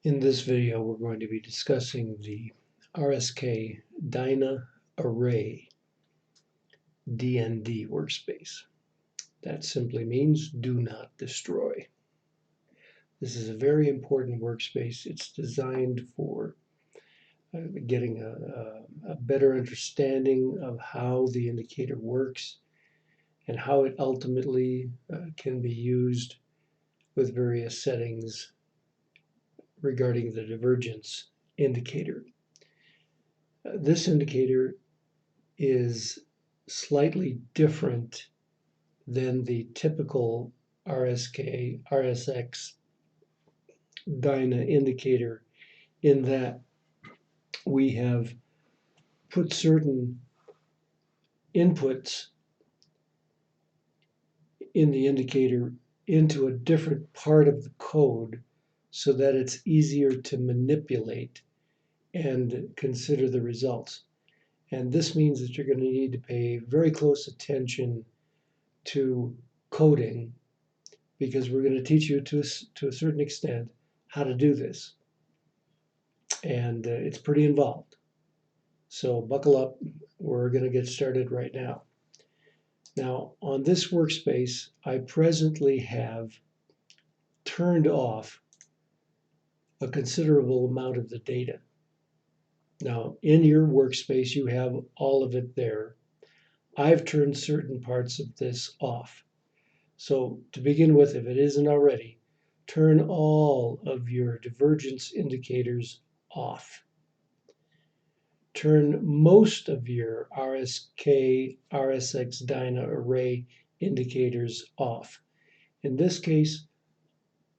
In this video, we're going to be discussing the RSK Dyna Array DND workspace. That simply means do not destroy. This is a very important workspace. It's designed for getting a better understanding of how the indicator works and how it ultimately can be used with various settings regarding the divergence indicator. This indicator is slightly different than the typical RSK, RSX Dyna indicator in that we have put certain inputs in the indicator into a different part of the code so that it's easier to manipulate and consider the results. And this means that you're going to need to pay very close attention to coding because we're going to teach you to a certain extent how to do this. And it's pretty involved. So buckle up. We're going to get started right now. Now, on this workspace, I presently have turned off a considerable amount of the data. Now, in your workspace, you have all of it there. I've turned certain parts of this off. So to begin with, if it isn't already, turn all of your divergence indicators off. Turn most of your RSK, RSX Dyna array indicators off. In this case,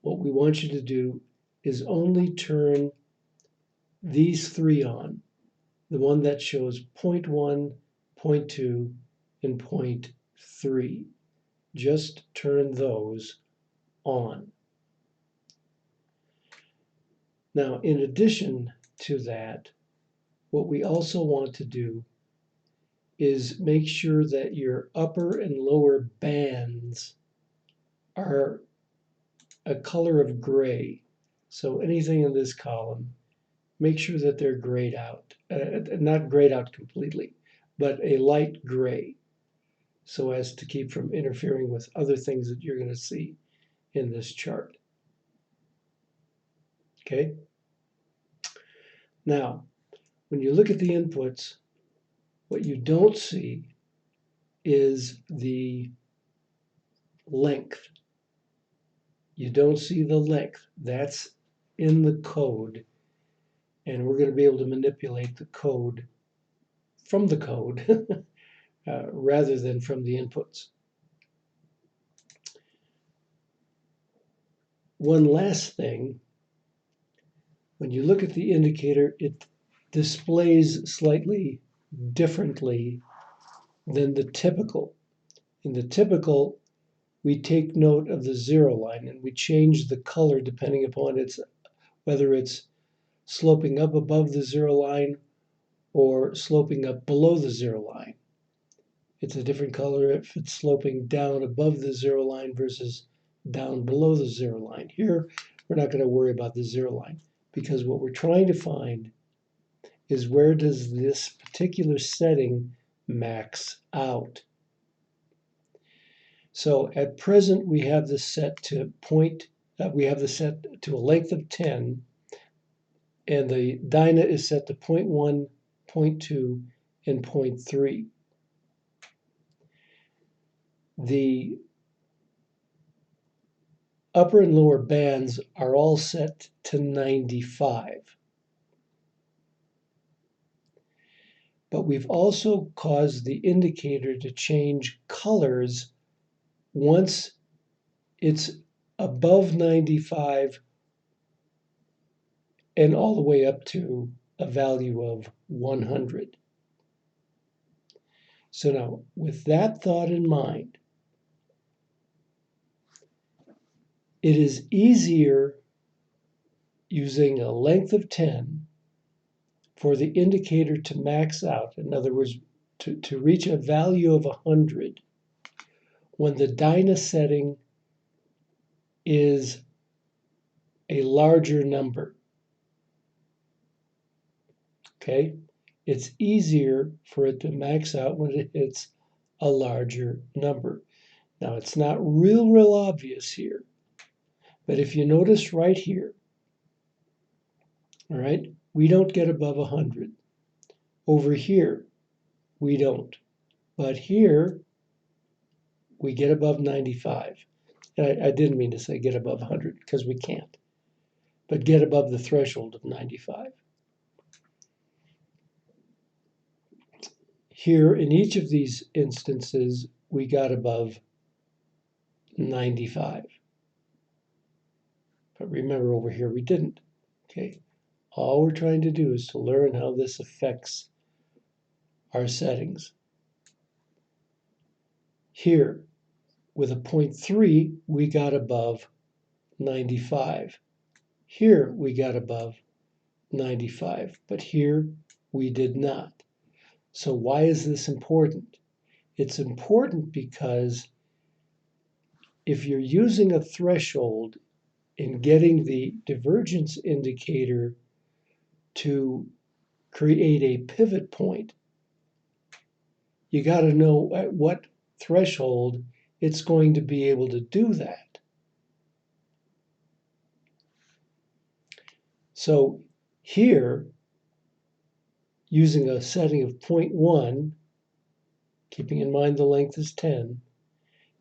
what we want you to do is only turn these three on, the one that shows 0.1, 0.2, and 0.3. Just turn those on. Now, in addition to that, what we also want to do is make sure that your upper and lower bands are a color of gray. So anything in this column, make sure that they're grayed out, not grayed out completely, but a light gray, so as to keep from interfering with other things that you're going to see in this chart. Okay? Now, when you look at the inputs, what you don't see is the length. You don't see the length. That's in the code, and we're going to be able to manipulate the code from the code rather than from the inputs. One last thing, when you look at the indicator, it displays slightly differently than the typical. In the typical, we take note of the zero line and we change the color depending upon whether it's sloping up above the zero line or sloping up below the zero line. It's a different color if it's sloping down above the zero line versus down below the zero line. Here, we're not going to worry about the zero line because what we're trying to find is where does this particular setting max out. So at present, we have this set to a length of 10, and the Dyna is set to 0.1, 0.2, and 0.3. The upper and lower bands are all set to 95. But we've also caused the indicator to change colors once it's above 95 and all the way up to a value of 100. So now, with that thought in mind, it is easier using a length of 10 for the indicator to max out. In other words, to reach a value of 100 when the Dyna setting is a larger number. okay? It's easier for it to max out when it hits a larger number. Now, it's not real obvious here, but if you notice right here, all right, we don't get above 100. Over here, we don't. But here, we get above 95. And I didn't mean to say get above 100 because we can't, but get above the threshold of 95. Here, in each of these instances, we got above 95. But remember, over here, we didn't. Okay. All we're trying to do is to learn how this affects our settings. Here, with a 0.3, we got above 95. Here, we got above 95, but here we did not. So why is this important? It's important because if you're using a threshold in getting the divergence indicator to create a pivot point, you got to know at what threshold it's going to be able to do that. So here, using a setting of 0.1, keeping in mind the length is 10,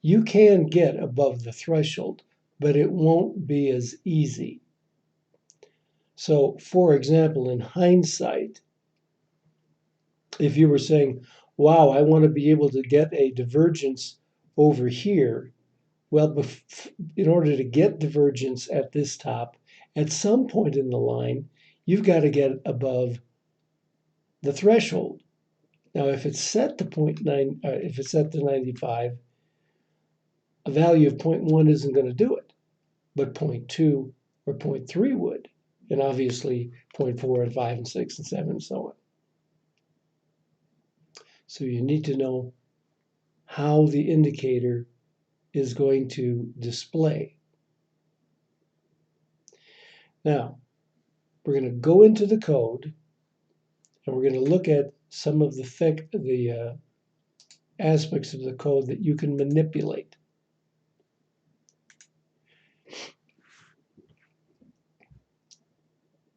you can get above the threshold, but it won't be as easy. So, for example, in hindsight, if you were saying, wow, I want to be able to get a divergence over here, well, in order to get divergence at this top, at some point in the line, you've got to get above the threshold. Now, if it's set to 0.9, if it's set to 95, a value of 0.1 isn't going to do it, but 0.2 or 0.3 would, and obviously 0.4 and 5 and 6 and 7 and so on. So you need to know how the indicator is going to display. Now, we're going to go into the code and we're going to look at some of the aspects of the code that you can manipulate.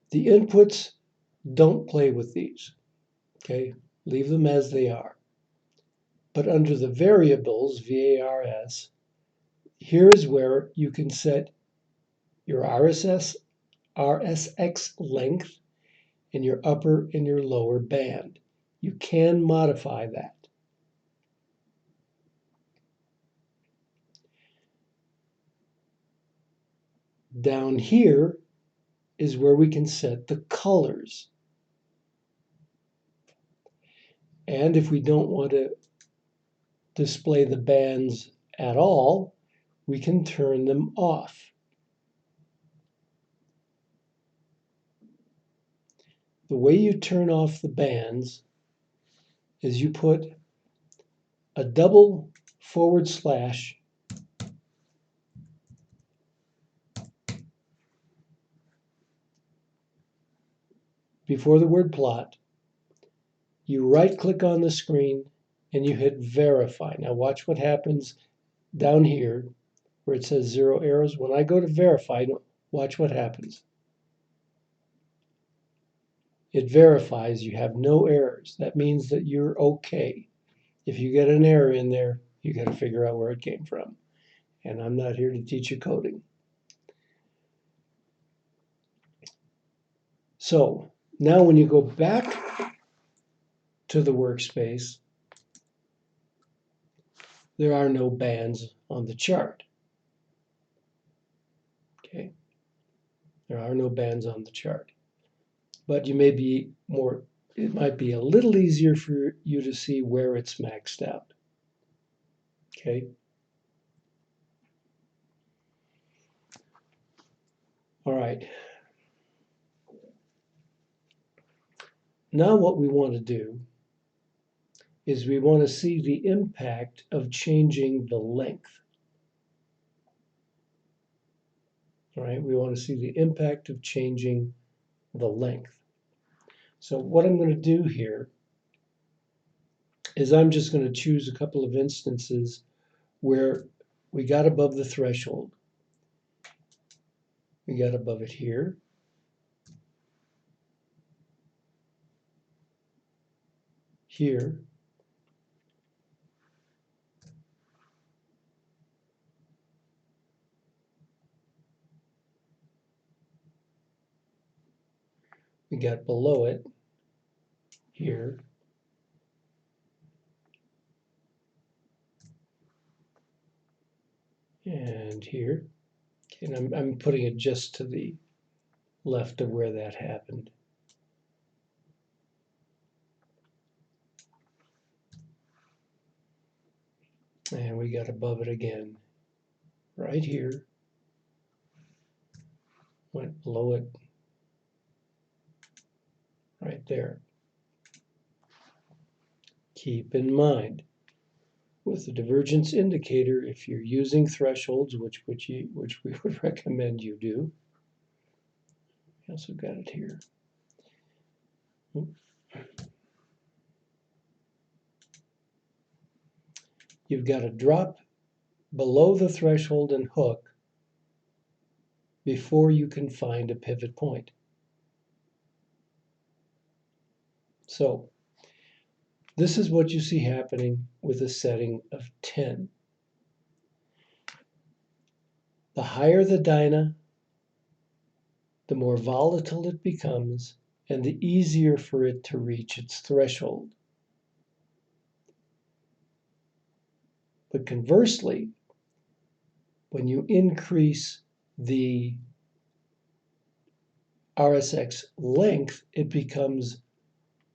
The inputs, don't play with these, okay? Leave them as they are. But under the variables, VARS, here is where you can set your RSX length and your upper and your lower band. You can modify that. Down here is where we can set the colors. And if we don't want to display the bands at all, we can turn them off. The way you turn off the bands is you put a double / before the word plot. You right-click on the screen and you hit verify. Now watch what happens down here where it says 0 arrows. When I go to verify, watch what happens. It verifies you have no errors. That means that you're okay. If you get an error in there, you got to figure out where it came from. And I'm not here to teach you coding. So now when you go back to the workspace, there are no bands on the chart. Okay, there are no bands on the chart. But you may be more, it might be a little easier for you to see where it's maxed out. Okay. All right. Now what we want to do is we want to see the impact of changing the length. All right, we want to see the impact of changing the length. So what I'm going to do here is I'm just going to choose a couple of instances where we got above the threshold. We got above it here. Here. We got below it here. And here. And I'm putting it just to the left of where that happened. And we got above it again, right here. Went below it, right there. Keep in mind, with the divergence indicator, if you're using thresholds, which we would recommend you do. We also got it here. You've got to drop below the threshold and hook before you can find a pivot point. So this is what you see happening with a setting of 10. The higher the dyna, the more volatile it becomes, and the easier for it to reach its threshold. But conversely, when you increase the RSX length, it becomes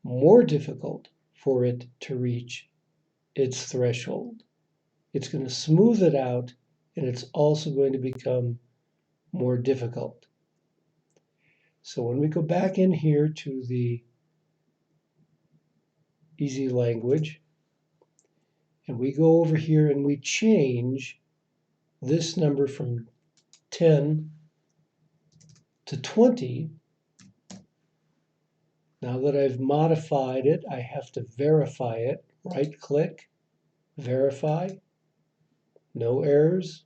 more difficult for it to reach its threshold. It's going to smooth it out, and it's also going to become more difficult. So when we go back in here to the easy language, and we go over here and we change this number from 10 to 20, now that I've modified it, I have to verify it. Right click, verify, no errors.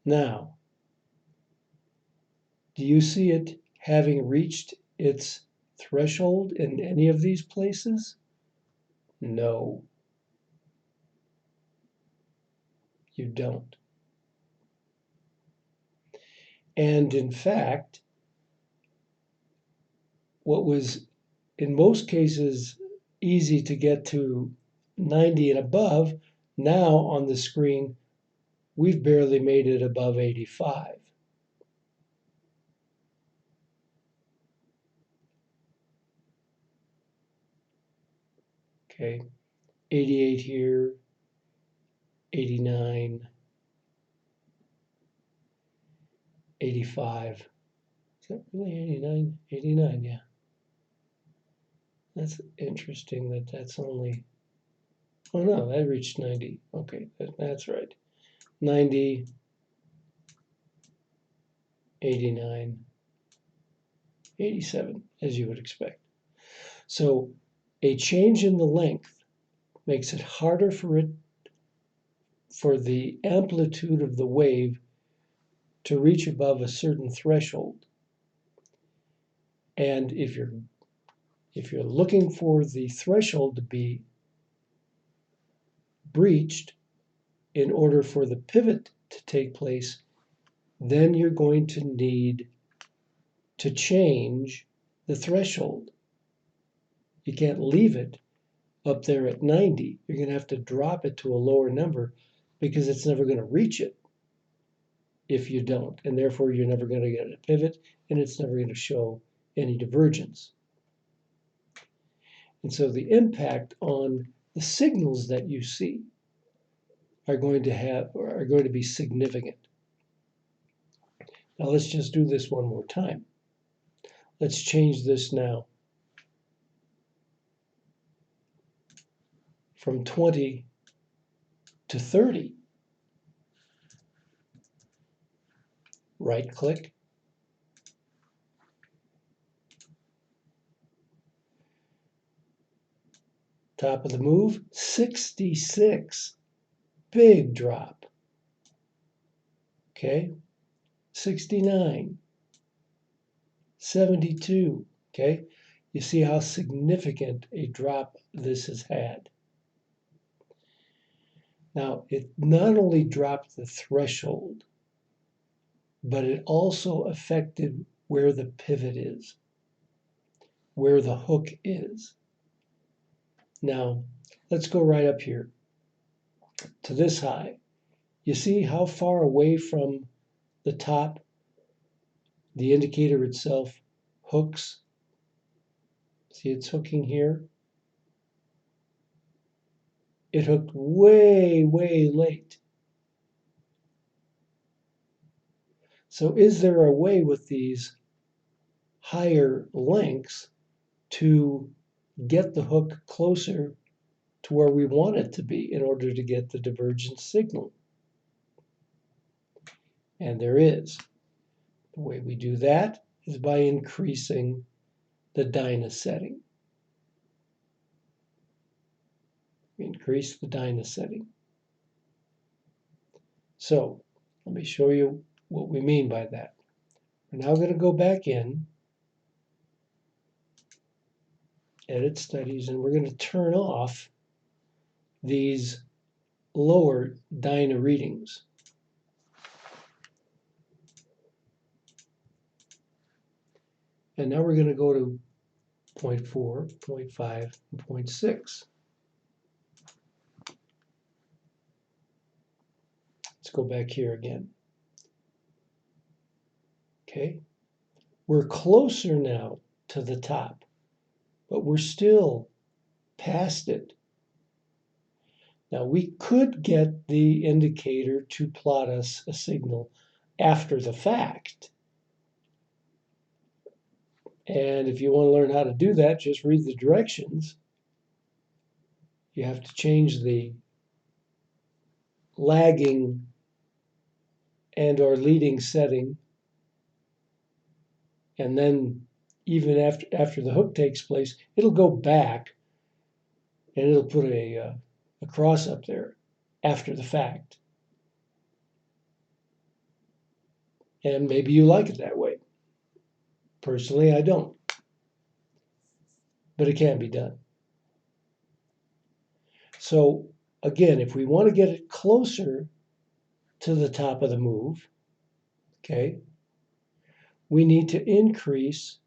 Now, do you see it having reached its threshold in any of these places? No, you don't. And in fact, what was in most cases easy to get to 90 and above, now on the screen, we've barely made it above 85. Okay, 88 here, 89, 85. Is that really 89? 89, yeah. That's interesting that that's only, oh no, that reached 90. Okay, that's right. 90, 89, 87, as you would expect. So a change in the length makes it harder for the amplitude of the wave to reach above a certain threshold. And if you're looking for the threshold to be breached in order for the pivot to take place, then you're going to need to change the threshold. You can't leave it up there at 90. You're going to have to drop it to a lower number because it's never going to reach it if you don't. And therefore, you're never going to get a pivot, and it's never going to show any divergence. And so the impact on the signals that you see are going to be significant. Now let's just do this one more time. Let's change this now from 20 to 30. Right click, Top of the move, 66. Big drop. Okay, 69. 72. Okay, you see how significant a drop this has had. Now, it not only dropped the threshold, but it also affected where the pivot is, where the hook is. Now, let's go right up here to this high. You see how far away from the top the indicator itself hooks? See, it's hooking here. It hooked way, way late. So is there a way with these higher lengths to get the hook closer to where we want it to be in order to get the divergence signal? And there is. The way we do that is by increasing the dyna setting. Increase the dyna setting. So let me show you what we mean by that. We're now going to go back in, edit studies, and we're going to turn off these lower dyna readings. And now we're going to go to 0.4, 0.5, and 0.6. Let's go back here again. Okay, we're closer now to the top, but we're still past it. Now we could get the indicator to plot us a signal after the fact. And if you want to learn how to do that, just read the directions. You have to change the lagging and or leading setting. And then even after the hook takes place, it'll go back and it'll put a cross up there after the fact. And maybe you like it that way. Personally, I don't. But it can be done. So again, if we want to get it closer to the top of the move, okay, we need to increase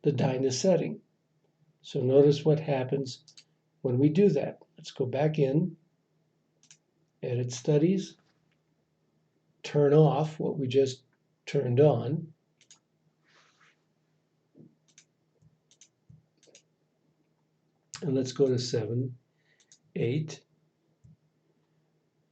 the dyna setting. So notice what happens when we do that. Let's go back in, edit studies, turn off what we just turned on. And let's go to 7, 8,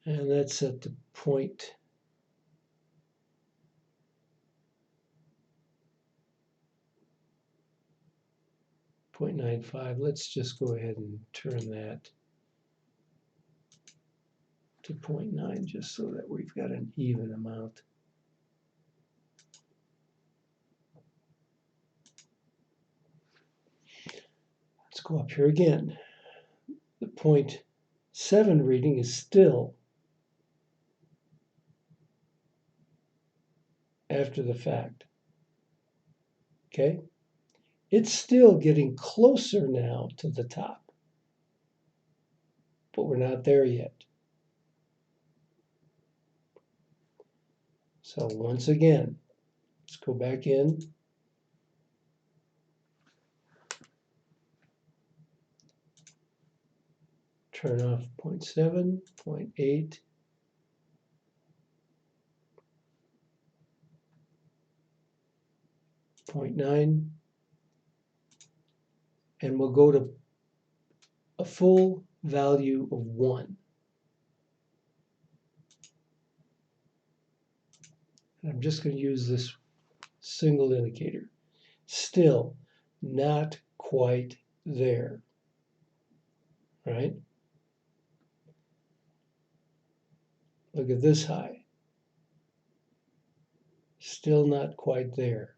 and that's set to 0.95. Let's just go ahead and turn that to 0.9 just so that we've got an even amount. Let's go up here again. The 0.7 reading is still after the fact. Okay? It's still getting closer now to the top, but we're not there yet. So once again, let's go back in. Turn off 0.7, 0.8, 0.9, and we'll go to a full value of 1. And I'm just going to use this single indicator. Still not quite there, right? Look at this high. Still not quite there.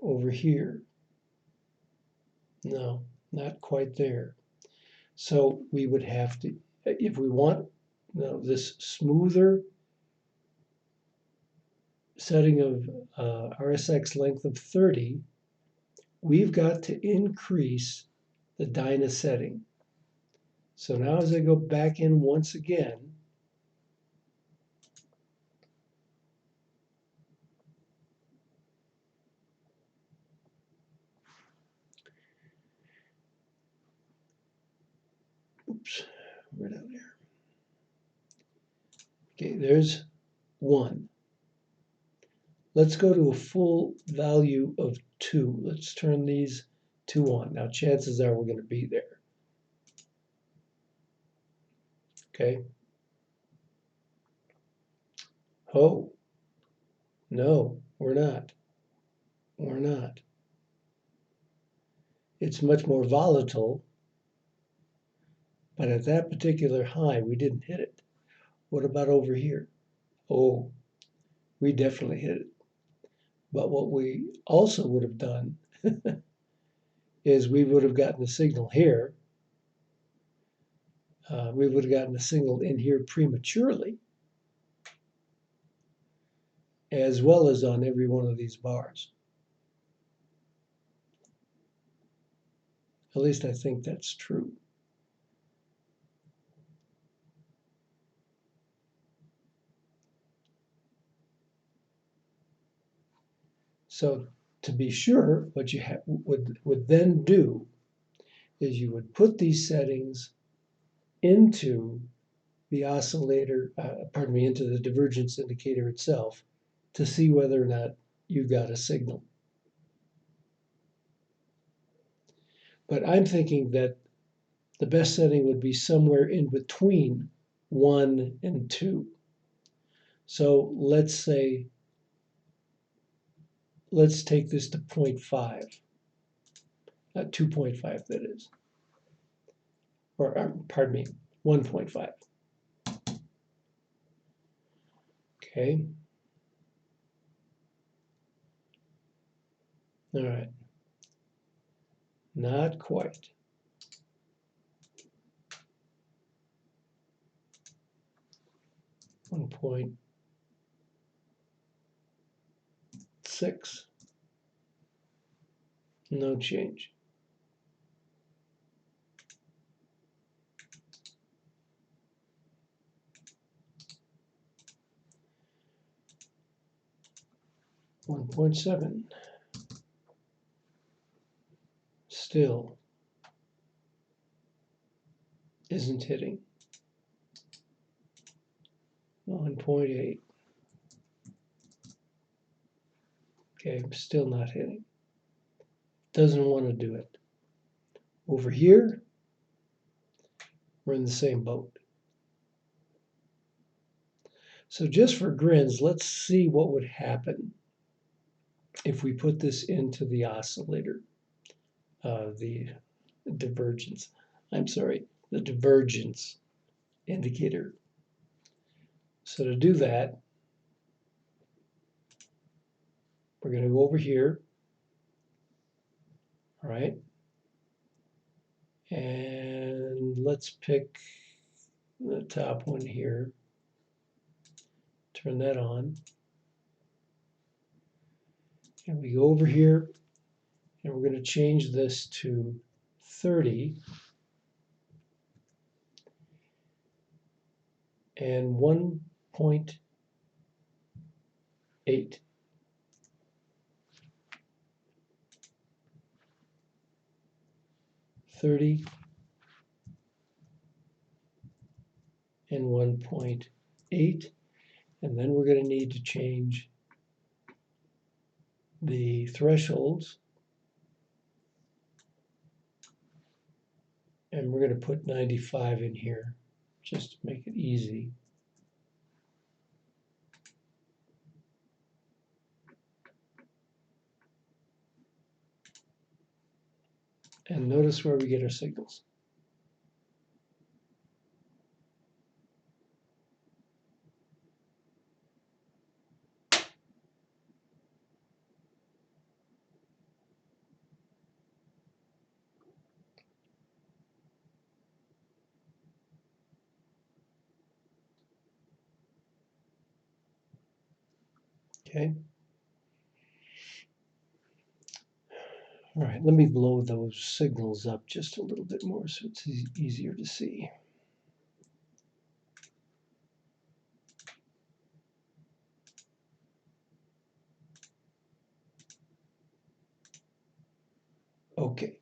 Over here, No, not quite there. So we would have to, if we want this smoother setting of RSX length of 30, we've got to increase the dyna setting. So now as I go back in once again, oops, we're down there. Okay, there's 1. Let's go to a full value of 2. Let's turn these 2 on. Now chances are we're going to be there. Okay. Oh, no, we're not. We're not. It's much more volatile, but at that particular high, we didn't hit it. What about over here? Oh, we definitely hit it. But what we also would have done is we would have gotten a signal here. We would have gotten a signal in here prematurely, as well as on every one of these bars. At least I think that's true. So to be sure, what you would then do is you would put these settings into the oscillator, into the divergence indicator itself to see whether or not you got a signal. But I'm thinking that the best setting would be somewhere in between 1 and 2. So let's take this to 0.5, 2.5 that is, or pardon me, 1.5. Okay. All right. Not quite. 1.6. No change. One 1.7. Still isn't hitting. 1.8. Okay, still not hitting. Doesn't want to do it. Over here, we're in the same boat. So just for grins, let's see what would happen if we put this into the oscillator, the divergence indicator. So to do that, we're going to go over here, all right? And let's pick the top one here. Turn that on. And we go over here, and we're going to change this to 30 and 1.8. And 1.8, and then we're going to need to change the thresholds, and we're going to put 95 in here just to make it easy. And notice where we get our signals. Okay. All right, let me blow those signals up just a little bit more so it's easier to see. Okay.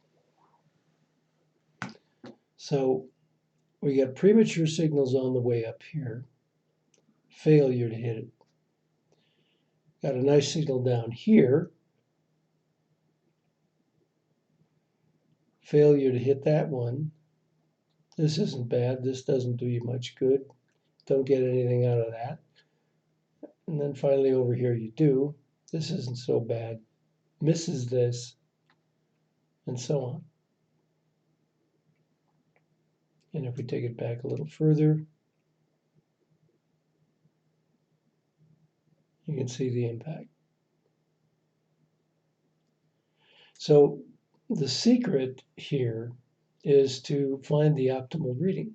So we got premature signals on the way up here. Failure to hit it. Got a nice signal down here. Failure to hit that one. This isn't bad. This doesn't do you much good. Don't get anything out of that. And then finally over here you do. This isn't so bad. Misses this, and so on. And if we take it back a little further, you can see the impact. So the secret here is to find the optimal reading.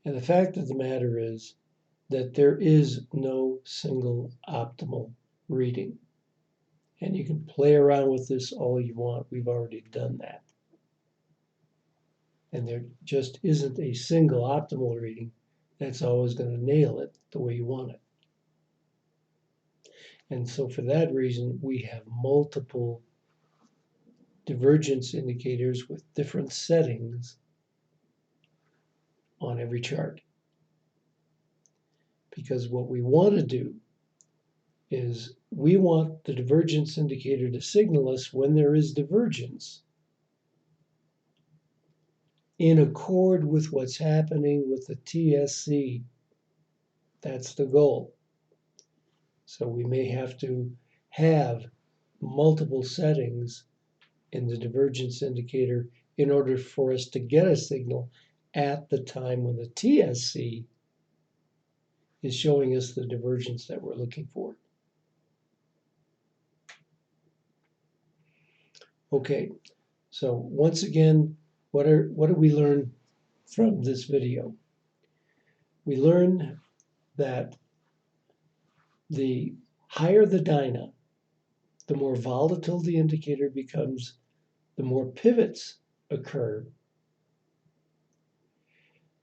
And the fact of the matter is that there is no single optimal reading. And you can play around with this all you want. We've already done that. And there just isn't a single optimal reading that's always going to nail it the way you want it. And so for that reason, we have multiple divergence indicators with different settings on every chart. Because what we want to do is we want the divergence indicator to signal us when there is divergence in accord with what's happening with the TSC. That's the goal. So we may have to have multiple settings in the divergence indicator in order for us to get a signal at the time when the TSC is showing us the divergence that we're looking for. Okay, so once again, what did we learn from this video? We learned that the higher the dyna, the more volatile the indicator becomes, the more pivots occur,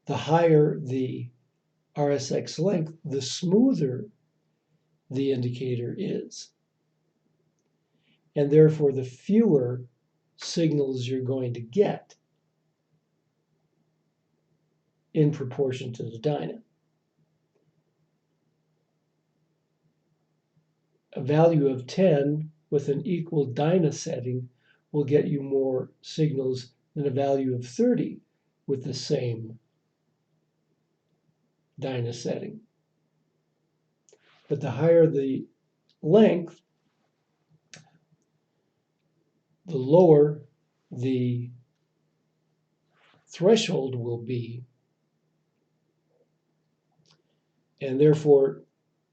the higher the RSX length, the smoother the indicator is. And therefore, the fewer signals you're going to get in proportion to the dyna. A value of 10 with an equal dyna setting will get you more signals than a value of 30 with the same dyna setting. But the higher the length, the lower the threshold will be, and therefore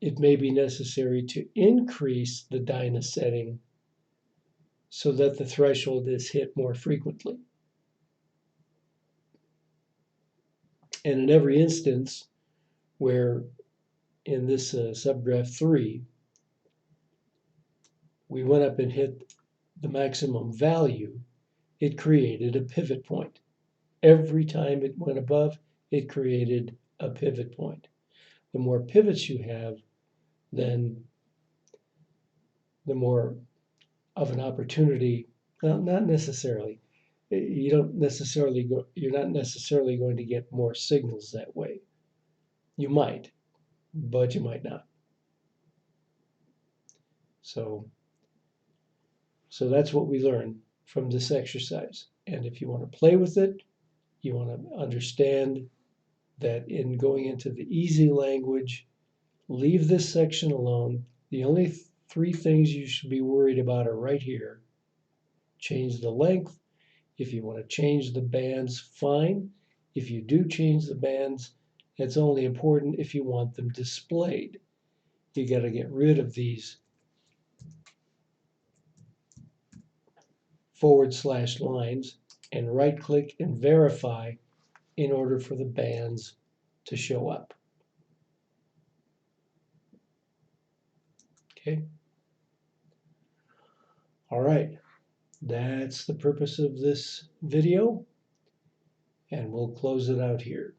it may be necessary to increase the dyna setting so that the threshold is hit more frequently. And in every instance where in this subgraph 3, we went up and hit the maximum value, it created a pivot point. Every time it went above, it created a pivot point. The more pivots you have, then the more of an opportunity, well, not necessarily. You're not necessarily going to get more signals that way. You might, but you might not. So that's what we learned from this exercise. And if you want to play with it, you want to understand that in going into the easy language, leave this section alone. The only 3 things you should be worried about are right here. Change the length. If you want to change the bands, fine. If you do change the bands, it's only important if you want them displayed. You got to get rid of these / lines and right-click and verify in order for the bands to show up. Okay. All right. That's the purpose of this video, and we'll close it out here.